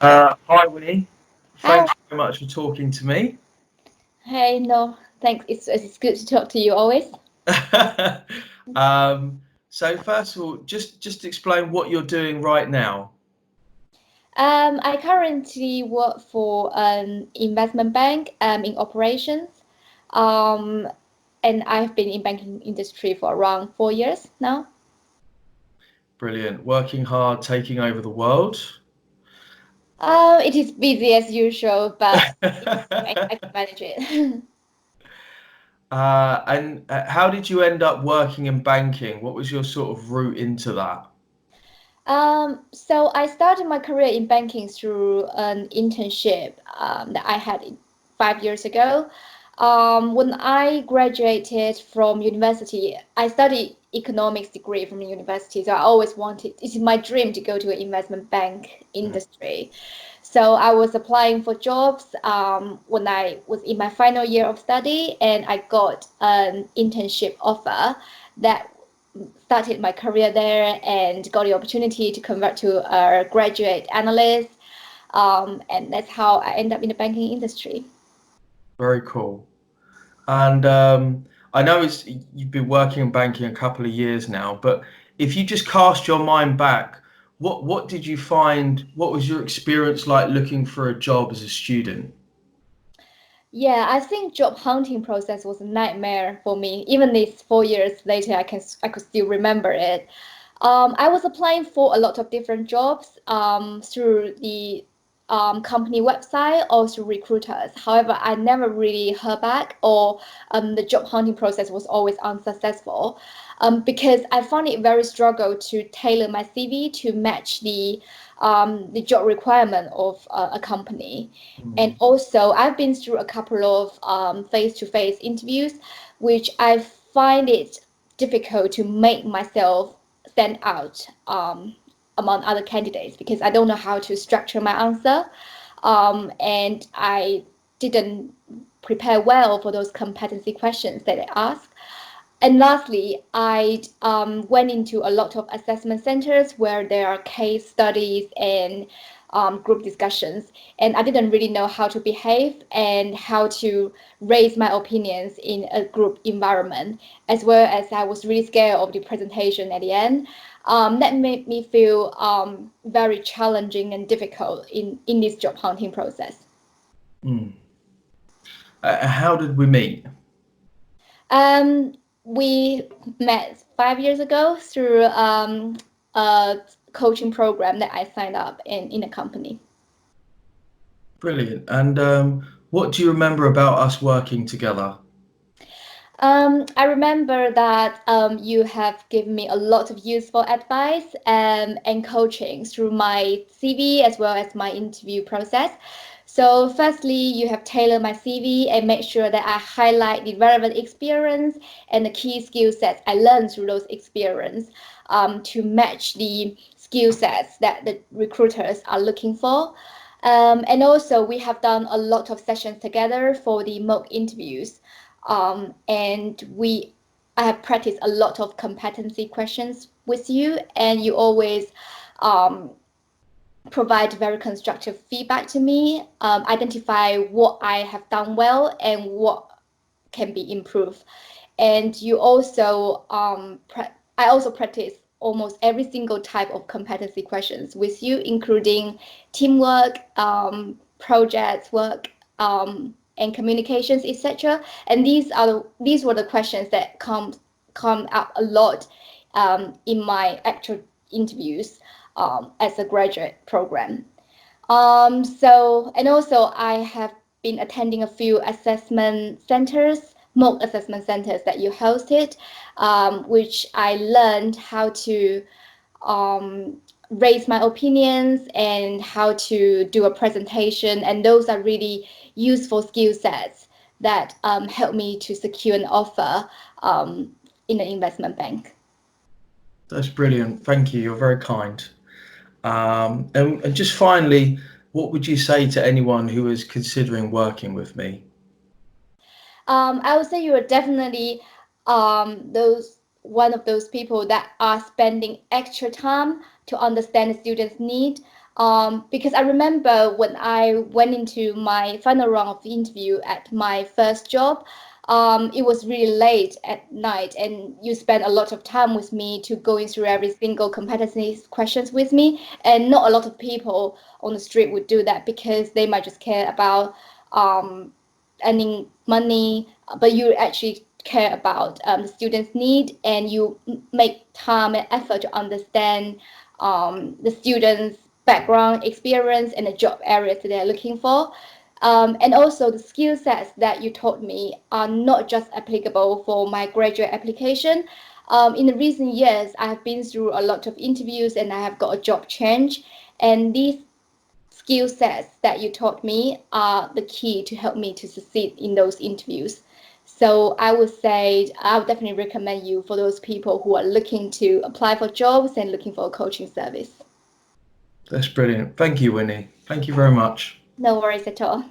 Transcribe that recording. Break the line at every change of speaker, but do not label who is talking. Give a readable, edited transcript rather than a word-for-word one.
Hi, Winnie.
Hi.
Thanks very much for talking to me.
Hey, no, thanks. It's good to talk to you always.
um, so first of all, just explain what you're doing right now.
I currently work for an investment bank in operations. Um, and I've been in banking industry for around 4 years now.
Brilliant. Working hard, taking over the world.
It is busy as usual, but I can manage it.
And how did you end up working in banking? What was your sort of route into that?
So I started my career in banking through an internship that I had 5 years ago. When I graduated from university, I studied economics degree from university. So I always wanted, it's my dream to go to an investment bank industry. So I was applying for jobs when I was in my final year of study, and I got an internship offer that started my career there and got the opportunity to convert to a graduate analyst. And that's how I end up in the banking industry.
Very cool. And I know you've been working in banking a couple of years now, but if you just cast your mind back, what did you find? What was your experience like looking for a job as a student?
Yeah, I think job hunting process was a nightmare for me. Even these 4 years later, I could still remember it. I was applying for a lot of different jobs through the company website or through recruiters. However, I never really heard back, or the job hunting process was always unsuccessful because I found it very struggle to tailor my CV to match the job requirement of a company. And
Mm.
also, I've been through a couple of face-to-face interviews, which I find it difficult to make myself stand out among other candidates because I don't know how to structure my answer. And I didn't prepare well for those competency questions that they ask. And lastly, I went into a lot of assessment centers where there are case studies and group discussions, and I didn't really know how to behave and how to raise my opinions in a group environment, as well as I was really scared of the presentation at the end. That made me feel very challenging and difficult in this job hunting process.
Mm. How did we meet?
Um, we met 5 years ago through a coaching program that I signed up in a company.
Brilliant. And what do you remember about us working together?
I remember that you have given me a lot of useful advice and coaching through my CV as well as my interview process. So, firstly, you have tailored my CV and make sure that I highlight the relevant experience and the key skill sets I learned through those experience to match the skill sets that the recruiters are looking for. And also, we have done a lot of sessions together for the mock interviews. And I have practiced a lot of competency questions with you, and you always um, provide very constructive feedback to me, identify what I have done well and what can be improved. And you also, I also practice almost every single type of competency questions with you, including teamwork, project work, and communications, etc. And these were the questions that come up a lot in my actual interviews as a graduate program. And also I have been attending a few mock assessment centers that you hosted, which I learned how to um, raise my opinions and how to do a presentation. And those are really useful skill sets that help me to secure an offer in an investment bank.
That's brilliant. Thank you. You're very kind. And just finally, what would you say to anyone who is considering working with me?
I would say you are definitely those one of those people that are spending extra time to understand the students' need. Because I remember when I went into my final round of the interview at my first job, it was really late at night, and you spent a lot of time with me to going through every single competency questions with me. And not a lot of people on the street would do that because they might just care about um, earning money, but you actually care about the students' need, and you make time and effort to understand the students' background, experience, and the job areas that they're looking for. And also the skill sets that you taught me are not just applicable for my graduate application. In the recent years, I have been through a lot of interviews and I have got a job change. And these skill sets that you taught me are the key to help me to succeed in those interviews. So I would say I would definitely recommend you for those people who are looking to apply for jobs and looking for a coaching service.
That's brilliant. Thank you, Winnie. Thank you very much.
No worries at all.